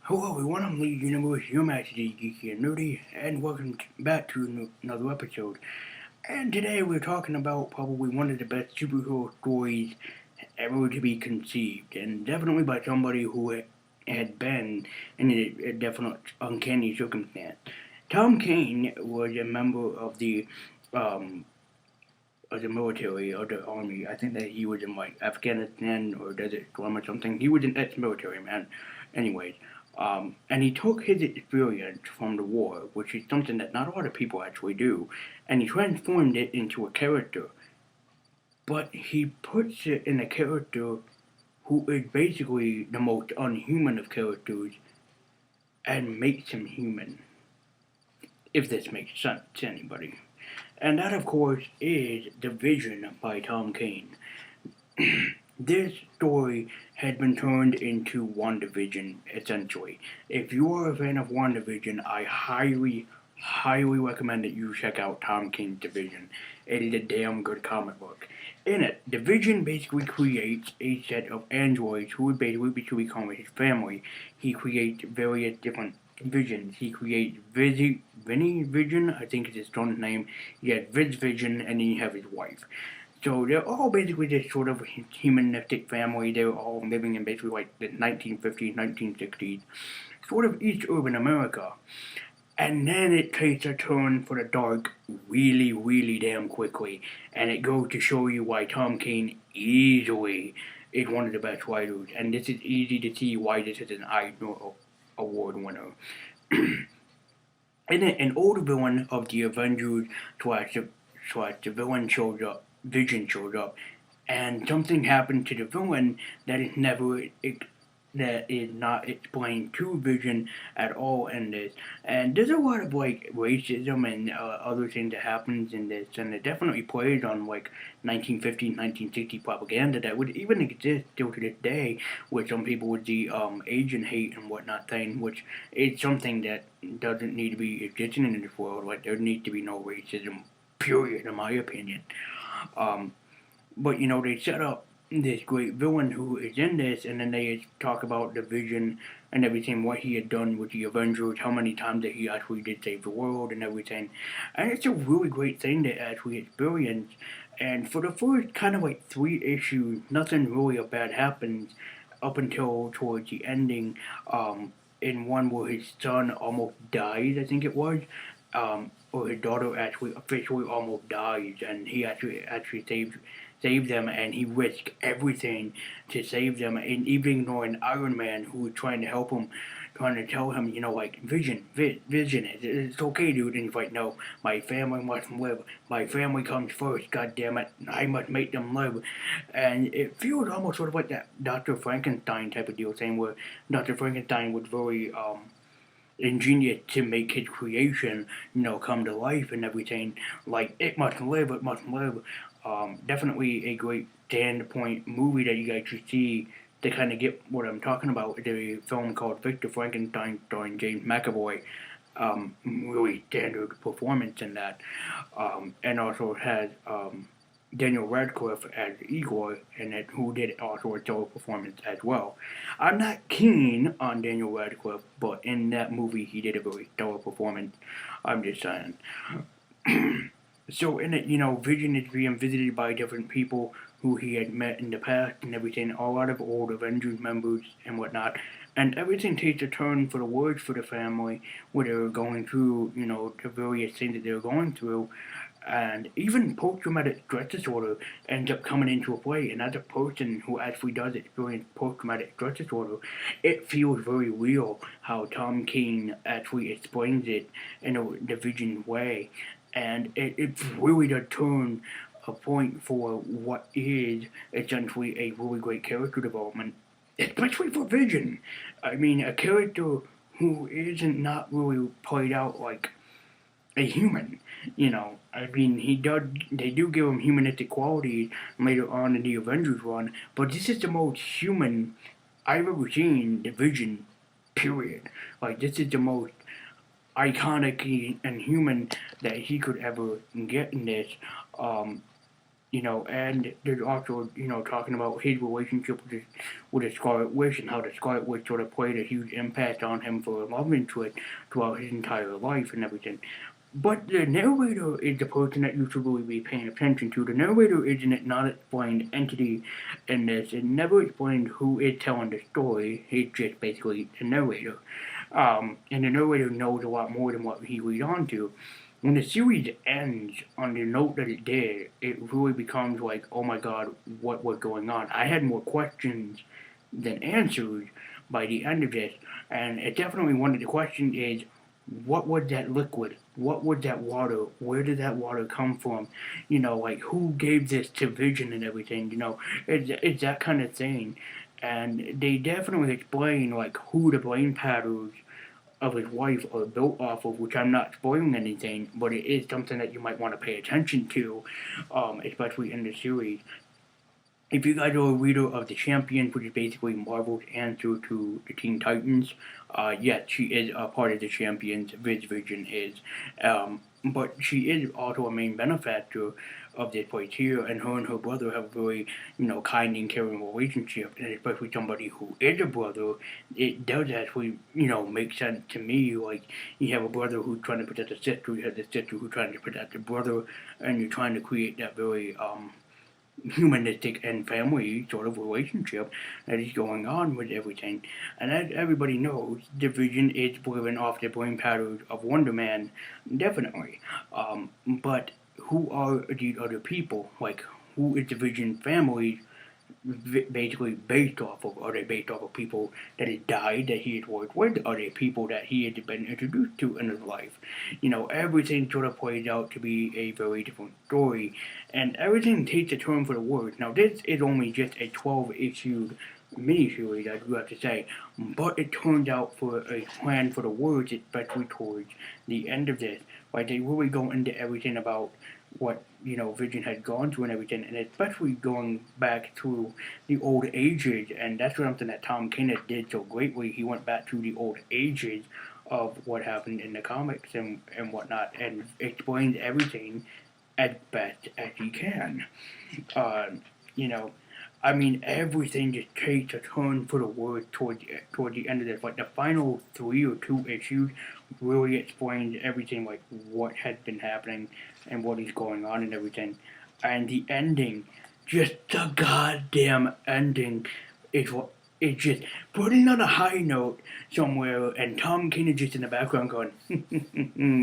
Hello everyone, I'm Lee Universe, your master geeky and nerdy, and welcome back to another episode. And today we're talking about probably one of the best superhero stories ever to be conceived, and definitely by somebody who had been in a definite uncanny circumstance. Tom Kane was a member um, of the military or the army. I think that he was in like Afghanistan or Desert Storm or something. He was an ex-military man, anyways. And he took his experience from the war, which is something that not a lot of people actually do, and he transformed it into a character. But he puts it in a character who is basically the most unhuman of characters and makes him human, if this makes sense to anybody. And that, of course, is The Vision by Tom Kane. This story has been turned into WandaVision, essentially. If you are a fan of WandaVision, I highly recommend that you check out Tom King's Division. It is a damn good comic book. In it, Division basically creates a set of androids who would basically become his family. He creates various different visions. He creates Vinny Vision, I think is his son's name. He has Viz Vision, and then you have his wife. So they're all basically this sort of humanistic family. They're all living in basically like the 1950s, 1960s, sort of East urban America. And then it takes a turn for the dark really damn quickly. And it goes to show you why Tom Kane easily is one of the best writers. And this is easy to see why this is an Eisner Award winner. In it, an old villain of the Avengers slash the villain shows up, Vision shows up, and something happened to the villain that is never that is not explained to Vision at all in this. And there's a lot of like racism and other things that happens in this, and it definitely plays on like 1950s, 1960 propaganda that would even exist still to this day, with some people with the Asian hate and whatnot thing, which is something that doesn't need to be existing in this world. Like there needs to be no racism, period, in my opinion. Um, but they set up this great villain who is in this, and then they talk about the Vision and everything, what he had done with the Avengers, how many times that he actually did save the world and everything. And it's a really great thing to actually experience. And for the first kind of like three issues, nothing really bad happens up until towards the ending. In one where his son almost dies, I think it was, or his daughter actually officially almost dies, and he actually save them, and he risked everything to save them, and even ignoring Iron Man, who was trying to help him, trying to tell him, like Vision, it's okay, dude. And he's like, no, my family must live. My family comes first. God damn it, I must make them live. And it feels almost sort of like that Dr. Frankenstein type of deal, saying where Dr. Frankenstein was very ingenious to make his creation, come to life and everything. Like it must live, it must live. Definitely a great standpoint movie that you guys should see to kind of get what I'm talking about. The film called Victor Frankenstein, starring James McAvoy. Really standard performance in that, and also has Daniel Radcliffe as Igor in it, who did also a stellar performance as well. I'm not keen on Daniel Radcliffe, but in that movie he did a very stellar performance. I'm just saying. So in it, Vision is being visited by different people who he had met in the past and everything, a lot of old Avengers members and whatnot. And everything takes a turn for the worse for the family, where they're going through, the various things that they're going through. And even post-traumatic stress disorder ends up coming into play. And as a person who actually does experience post-traumatic stress disorder, it feels very real how Tom King actually explains it in a Vision way. And it really does turn a point for what is essentially a really great character development, especially for Vision. I mean, a character who isn't not really played out like a human. I mean, he does. They do give him humanistic qualities later on in the Avengers run, but this is the most human I've ever seen the Vision. Period. Like this is the most iconic and human that he could ever get in this. Um, And there's also, talking about his relationship with the Scarlet Witch and how the Scarlet Witch sort of played a huge impact on him for a love interest throughout his entire life and everything. But the narrator is the person that you should really be paying attention to. The narrator is an not explained entity in this. It never explained who is telling the story. It's just basically the narrator. And the narrator knows a lot more than what he leads on to. When the series ends on the note that it did, it really becomes like, oh my god, what was going on? I had more questions than answers by the end of this, and it definitely one of the questions is, what was that liquid? What was that water? Where did that water come from? Like who gave this to Vision and everything? It's that kind of thing, and they definitely explain like who the brain patterns of his wife are built off of, which I'm not spoiling anything, but it is something that you might want to pay attention to, especially in the series. If you guys are a reader of The Champions, which is basically Marvel's answer to the Teen Titans, yes, she is a part of the Champions, Vision is. But she is also a main benefactor of this place here, and her brother have a very, kind and caring relationship, and especially somebody who is a brother, it does actually, make sense to me. Like, you have a brother who's trying to protect a sister, you have the sister who's trying to protect the brother, and you're trying to create that very, humanistic and family sort of relationship that is going on with everything. And as everybody knows, Division is driven off the brain patterns of Wonder Man, definitely. But who are these other people? Like, who is Division family basically based off of? Are they based off of people that had died that he had worked with? Are they people that he had been introduced to in his life? Everything sort of plays out to be a very different story, and everything takes a turn for the worse. Now, this is only just a 12-issue miniseries, I do have to say, but it turns out for a plan for the words, especially towards the end of this. Like, they really go into everything about what Vision had gone through and everything, and especially going back to the old ages, and that's something that Tom King did so greatly. He went back to the old ages of what happened in the comics and whatnot, and explained everything as best as he can. Uh, you know, I mean, everything just takes a turn for the worse toward the end of this. Like the final 3 or 2 issues really explains everything, like what had been happening and what is going on and everything. And the ending, just the goddamn ending, is what it's just putting on a high note somewhere, and Tom King is just in the background going,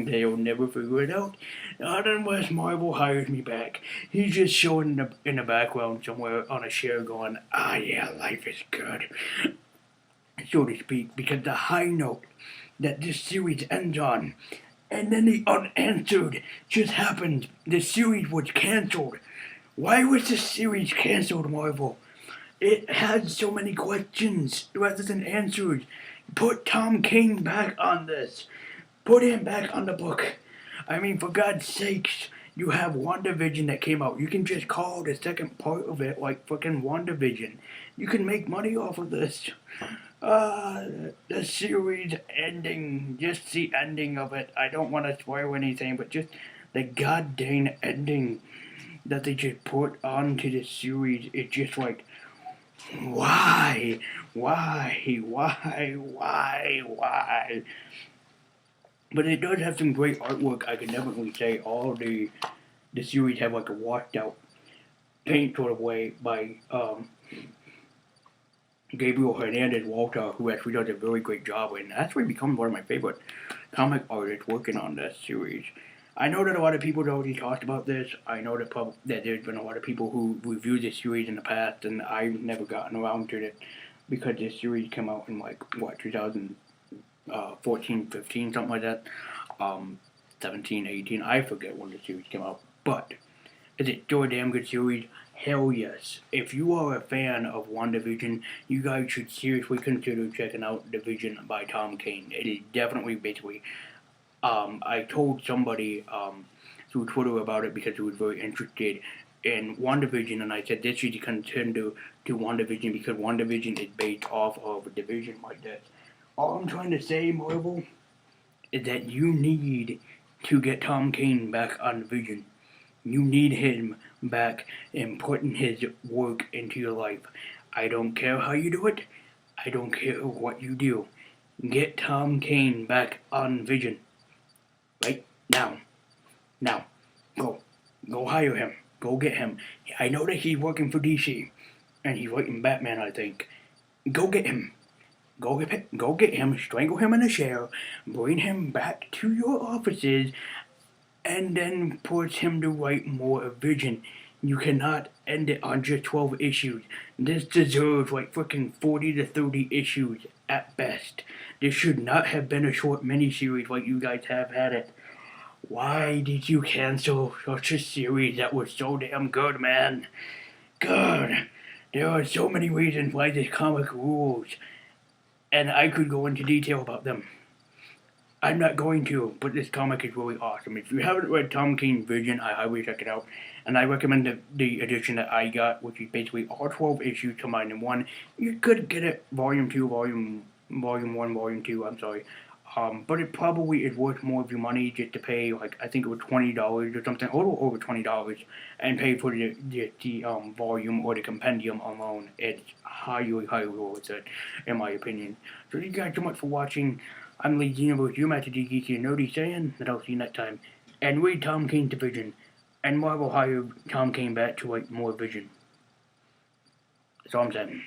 "They'll never figure it out. Not unless Marvel hires me back." He's just showing in the background somewhere on a chair, going, "Ah, yeah, life is good," so to speak, because the high note that this series ends on, and then the unanswered just happened. The series was cancelled. Why was this series cancelled, Marvel? It had so many questions rather than answers. Put Tom King back on this. Put him back on the book. I mean, for God's sakes, you have WandaVision that came out. You can just call the second part of it like fucking WandaVision. You can make money off of this. The series ending, just the ending of it. I don't want to spoil anything, but just the goddamn ending that they just put onto the series. It's just like, why? Why? But it does have some great artwork. I can definitely say all the series have like a washed out paint sort of way by Gabriel Hernandez Walter, who actually does a very great job and actually becomes one of my favorite comic artists working on this series. I know that a lot of people have already talked about this. I know that there's been a lot of people who reviewed this series in the past, and I've never gotten around to it because this series came out in like what 2014, 15, something like that. 17, 18, I forget when the series came out. But is it still a damn good series? Hell yes. If you are a fan of WandaVision, you guys should seriously consider checking out Division by Tom King. It is definitely basically. I told somebody through Twitter about it because he was very interested in WandaVision, and I said this is a contender to WandaVision because WandaVision is based off of a division like this. All I'm trying to say, Marvel, is that you need to get Tom King back on Vision. You need him back and putting his work into your life. I don't care how you do it. I don't care what you do. Get Tom Kane back on Vision. Right now. Now. Go. Go hire him. Go get him. I know that he's working for DC. And he's writing Batman, I think. Go get him. Go get him, strangle him in a chair, bring him back to your offices, and then force him to write more Vision. You cannot end it on just 12 issues. This deserves like freaking 40 to 30 issues at best. This should not have been a short miniseries like you guys have had it. Why did you cancel such a series that was so damn good, man? God, there are so many reasons why this comic rules, and I could go into detail about them. I'm not going to, but this comic is really awesome. If you haven't read Tom King's Vision, I highly check it out. And I recommend the edition that I got, which is basically all 12 issues combined in one. You could get it volume 2, volume 1, volume 2, I'm sorry. But it probably is worth more of your money just to pay, like, I think it was $20 or something, a little over $20, and pay for the volume or the compendium alone. It's highly, highly worth it, in my opinion. So thank you guys so much for watching. I'm Lee Universe, your Master G Geeky and Nerdy, saying that I'll see you next time. And read Tom King's Vision. And Marvel hired Tom Kane back to write more Vision. That's all I'm saying.